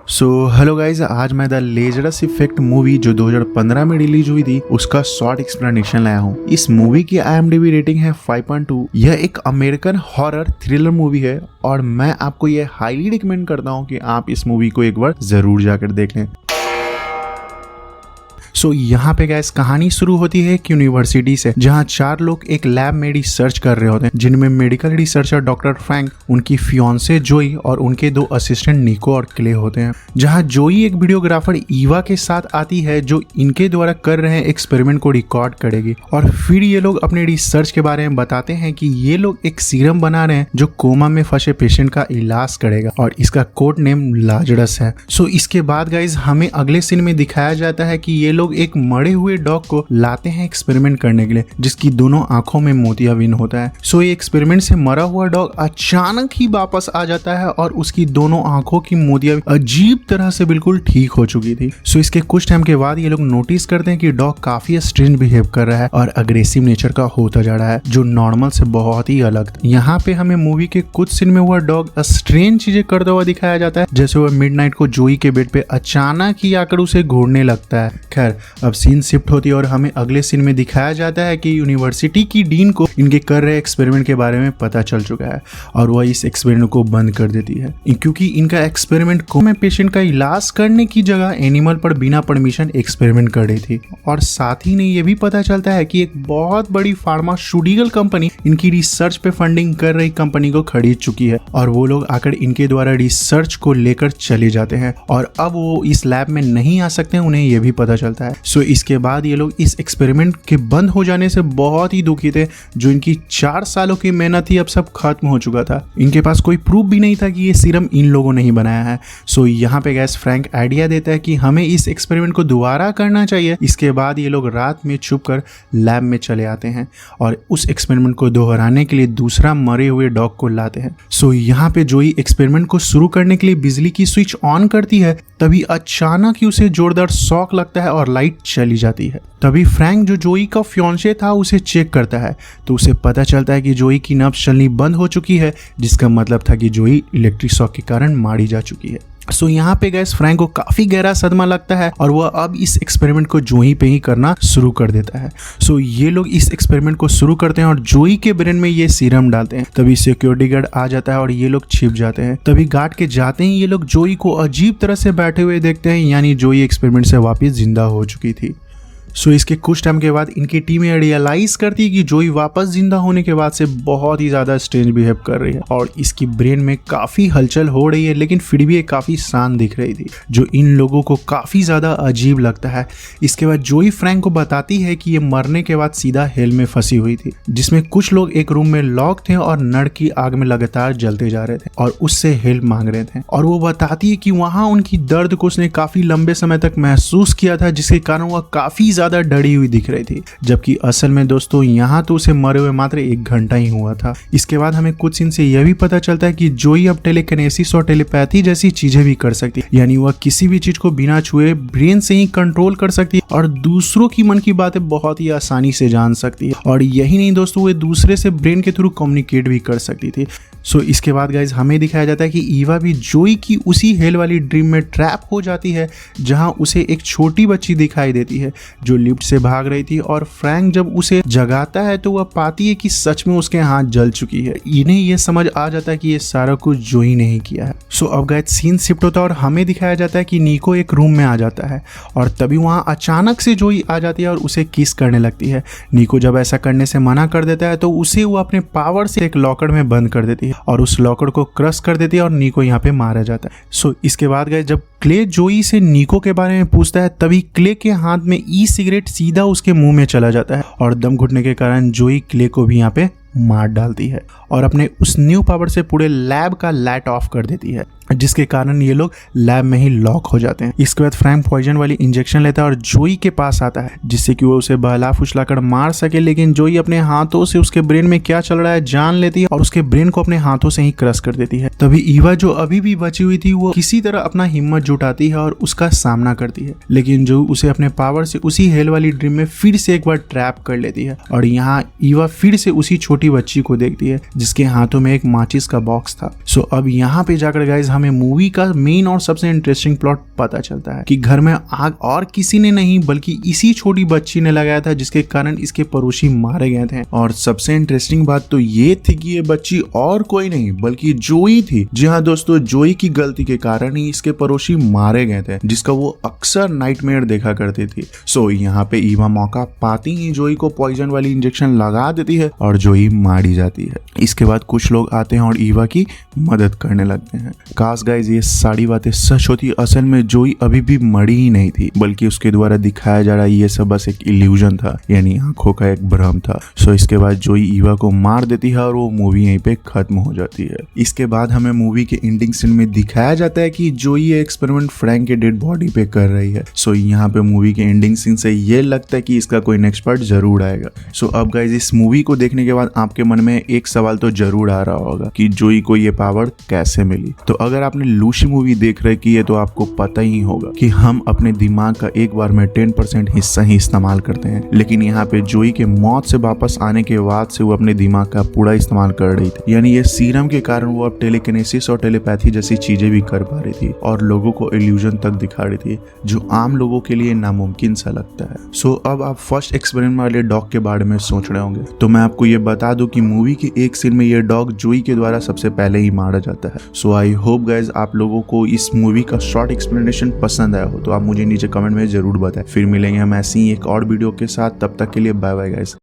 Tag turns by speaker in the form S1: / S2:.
S1: Hello guys, आज मैं the लेजरस effect movie जो 2015 में रिलीज हुई थी उसका शॉर्ट एक्सप्लेनेशन लाया हूँ। इस मूवी की IMDb रेटिंग है 5.2। यह एक अमेरिकन हॉरर थ्रिलर मूवी है और मैं आपको यह हाईली रिकमेंड करता हूँ कि आप इस मूवी को एक बार जरूर जाकर देख लें। यहाँ पे गैस कहानी शुरू होती है एक यूनिवर्सिटी से, जहाँ 4 लोग एक लैब में रिसर्च कर रहे होते हैं, जिनमें मेडिकल रिसर्चर डॉक्टर फ्रैंक, उनकी फियांसे जोई और उनके 2 असिस्टेंट निको और क्ले होते हैं। जहाँ जोई एक वीडियोग्राफर ईवा के साथ आती है जो इनके द्वारा कर रहे एक्सपेरिमेंट को रिकॉर्ड करेगी और फिर ये लोग अपने रिसर्च के बारे में बताते हैं कि ये लोग एक सीरम बना रहे हैं जो कोमा में फंसे पेशेंट का इलाज करेगा और इसका कोड नेम लाजरस है। इसके बाद गाइज हमें अगले सीन में दिखाया जाता है कि ये लोग एक मरे हुए डॉग को लाते हैं एक्सपेरिमेंट करने के लिए, जिसकी दोनों आंखों में मोतियाबिंद होता है। ये एक्सपेरिमेंट से मरा हुआ डॉग अचानक ही वापस आ जाता है और उसकी दोनों आंखों की मोतियाबिंद अजीब तरह से बिल्कुल ठीक हो चुकी थी। इसके कुछ टाइम के बाद ये लोग नोटिस करते हैं कि डॉग काफी स्ट्रेंज बिहेव कर रहा है और अग्रेसिव नेचर का होता जा रहा है, जो नॉर्मल से बहुत ही अलग। यहाँ पे हमें मूवी के कुछ सीन में हुआ डॉग स्ट्रेंज चीजें करता हुआ दिखाया जाता है, जैसे वह मिडनाइट को जोई के बेड पे अचानक ही आकर उसे घूरने लगता है। खैर, अब सीन शिफ्ट होती है और हमें अगले सीन में दिखाया जाता है कि यूनिवर्सिटी की डीन को इनके कर रहे एक्सपेरिमेंट के बारे में पता चल चुका है और वह इस एक्सपेरिमेंट को बंद कर देती है, क्योंकि इनका एक्सपेरिमेंट कोमा पेशेंट का इलाज करने की जगह एनिमल पर बिना परमिशन एक्सपेरिमेंट कर रही थी। और साथ ही ये भी पता चलता है कि एक बहुत बड़ी फार्मास्यूटिकल कंपनी इनकी रिसर्च पे फंडिंग कर रही कंपनी को खरीद चुकी है और वो लोग आकर इनके द्वारा रिसर्च को लेकर चले जाते हैं और अब वो इस लैब में नहीं आ सकते, उन्हें यह भी पता चलता है। इसके बाद ये लोग इस एक्सपेरिमेंट के बंद हो जाने से बहुत ही दुखी थे। जो इनकी 4 सालों की मेहनत थी अब सब खत्म हो चुका था। इनके पास कोई प्रूफ भी नहीं था कि ये सीरम इन लोगों ने ही बनाया है। यहाँ पे गैस फ्रैंक आइडिया देता है कि हमें इस एक्सपेरिमेंट को दोबारा करना चाहिए। इसके बाद ये लोग रात में छुप कर लैब में चले आते हैं और उस एक्सपेरिमेंट को दोहराने के लिए दूसरा मरे हुए डॉग को लाते हैं। यहाँ पे जोई एक्सपेरिमेंट को शुरू करने के लिए बिजली की स्विच ऑन करती है, तभी अचानक ही उसे जोरदार शॉक लगता है और लाइट चली जाती है। तभी फ्रैंक जो जोई का फियांसे था उसे चेक करता है तो उसे पता चलता है कि जोई की नब्ज चलनी बंद हो चुकी है, जिसका मतलब था कि जोई इलेक्ट्रिक शॉक के कारण मारी जा चुकी है। यहाँ पे गैस फ्रैंक को काफी गहरा सदमा लगता है और वह अब इस एक्सपेरिमेंट को जोई पे ही करना शुरू कर देता है। ये लोग इस एक्सपेरिमेंट को शुरू करते हैं और जोई के ब्रेन में ये सीरम डालते हैं। तभी सिक्योरिटी गार्ड आ जाता है और ये लोग छिप जाते हैं। तभी गार्ड के जाते ही ये लोग जोई को अजीब तरह से बैठे हुए देखते हैं, यानी जोई एक्सपेरिमेंट से वापस जिंदा हो चुकी थी। इसके कुछ टाइम के बाद इनकी टीम रियलाइज करती है कि जोई वापस जिंदा होने के बाद से बहुत ही ज्यादा स्ट्रेंज बिहेव कर रही है और इसकी ब्रेन में काफी हलचल हो रही है, लेकिन फिर भी ये काफी शांत दिख रही थी, जो इन लोगों को काफी ज्यादा अजीब लगता है। इसके बाद जोई फ्रैंक को बताती है कि ये मरने के बाद सीधा हेल में फंसी हुई थी, जिसमें कुछ लोग एक रूम में लॉक थे और नड़ की आग में लगातार जलते जा रहे थे और उससे हेल्प मांग रहे थे। और वो बताती है कि वहां उनकी दर्द को उसने काफी लंबे समय तक महसूस किया था, जिसके कारण वह काफी ज्यादा डरी हुई दिख रही थी, जबकि असल में दोस्तों यहाँ तो उसे मरे हुए मात्र 1 घंटा ही हुआ था। इसके बाद हमें कुछ सीन से यह भी पता चलता है कि जोई अब टेलीकिनेसिस और टेलीपैथी जैसी चीजें भी कर सकती है, यानी वह किसी भी चीज को बिना छुए ब्रेन से ही कंट्रोल कर सकती है और दूसरों की मन की बातें बहुत ही आसानी से जान सकती है। और यही नहीं दोस्तों, वे दूसरे से ब्रेन के थ्रू कम्युनिकेट भी कर सकती थी। इसके बाद गाइज हमें दिखाया जाता है कि ईवा भी जोई की उसी हेल वाली ड्रीम में ट्रैप हो जाती है, जहां उसे एक छोटी बच्ची दिखाई देती है जो लिफ्ट से भाग रही थी और फ्रैंक जब उसे जगाता है तो वह पाती है कि सच में उसके हाथ जल चुकी है। इन्हें यह समझ आ जाता है कि ये सारा कुछ जोई ने ही किया है। अब गाइज सीन शिफ्ट होता है और हमें दिखाया जाता है कि निको एक रूम में आ जाता है और तभी वहां अचानक से जोई आ जाती है और उसे किस करने लगती है। निको जब ऐसा करने से मना कर देता है तो उसे वो अपने पावर से एक लॉकर में बंद कर देती है और उस लॉकर को क्रश कर देती है और निको यहाँ पे मारा जाता है। इसके बाद गए जब क्ले जोई से निको के बारे में पूछता है, तभी क्ले के हाथ में ई सिगरेट सीधा उसके मुंह में चला जाता है और दम घुटने के कारण जोई क्ले को भी यहाँ पे मार डालती है और अपने उस न्यू पावर से पूरे लैब का लाइट ऑफ कर देती है, जिसके कारण ये लोग लैब में ही लॉक हो जाते हैं। इसके बाद फ्रैंक पॉइजन वाली इंजेक्शन लेता है और जोई के पास आता है, जिससे कि वो उसे बहला फुसलाकर मार सके, लेकिन जोई अपने हाथों से उसके ब्रेन में क्या चल रहा है जान लेती है और उसके ब्रेन को अपने हाथों से ही क्रश कर देती है। तभी ईवा जो अभी भी बची हुई थी वो किसी तरह अपना हिम्मत जुटाती है और उसका सामना करती है, लेकिन जो उसे अपने पावर से उसी हेल वाली ड्रीम में फिर से एक बार ट्रैप कर लेती है और यहाँ ईवा फिर से उसी छोटी बच्ची को देखती है जिसके हाथों में एक माचिस का बॉक्स था। अब यहाँ पे जाकर गाइज हमें मूवी का मेन और सबसे इंटरेस्टिंग प्लॉट पता चलता है कि घर में आग और किसी ने नहीं बल्कि इसी छोटी बच्ची ने लगाया था, जिसके कारण इसके पड़ोसी मारे गए थे। और सबसे इंटरेस्टिंग बात तो ये थी कि ये बच्ची और कोई नहीं बल्कि जोई थी। जी हाँ दोस्तों, जोई की गलती के कारण ही इसके पड़ोसी मारे गए थे, जिसका वो अक्सर नाइटमेयर देखा करती थी। सो यहाँ पे ईवा मौका पाती ही जोई को पॉइजन वाली इंजेक्शन लगा देती है और जोई मारी जाती है। इसके बाद कुछ लोग आते हैं और ईवा की मदद करने लगते हैं। काश गाइस ये सारी बातें सच होती, असल में जोई अभी भी मरी ही नहीं थी, बल्कि उसके द्वारा दिखाया जा रहा ये सब बस एक इल्यूजन था, यानी आंखों का एक भ्रम था। सो इसके बाद जोई ईवा को मार देती है और वो मूवी यहीं पे खत्म हो जाती है। इसके बाद हमें मूवी के एंडिंग सीन में दिखाया जाता है कि जोई ये एक्सपेरिमेंट फ्रैंक के डेड बॉडी पे कर रही है। सो यहाँ पे मूवी के एंडिंग सीन से ये लगता है कि इसका कोई नेक्स्ट पार्ट जरूर आएगा। सो अब गाइस इस मूवी को देखने के बाद आपके मन में एक सवाल तो जरूर आ रहा होगा कि जोई को ये पावर कैसे मिली। तो अगर आपने लूसी मूवी देख रखी है तो आपको पता ही होगा कि हम अपने दिमाग का एक बार में 10% हिस्सा ही इस्तेमाल करते हैं, लेकिन यहाँ पे जोई के मौत से वापस आने के बाद से वो अपने दिमाग का पूरा इस्तेमाल कर रही थी। यानी ये सीरम के कारण वो अब टेलीकिनेसिस और टेलीपैथी जैसी चीजें भी कर पा रही थी और लोगों को इल्यूजन तक दिखा रही थी, जो आम लोगों के लिए नामुमकिन सा लगता है। सो अब आप फर्स्ट एक्सपेरिमेंट वाले डॉग के बारे में सोच रहे होंगे, तो मैं आपको ये बता दूं कि मूवी के एक सीन में ये डॉग जोई के द्वारा सबसे पहले ही मारा जाता है। सो आई होप गाइज आप लोगों को इस मूवी का शॉर्ट एक्सप्लेनेशन पसंद आया हो, तो आप मुझे नीचे कमेंट में जरूर बताएं। फिर मिलेंगे हम ऐसी ही एक और वीडियो के साथ, तब तक के लिए बाय बाय गाइज।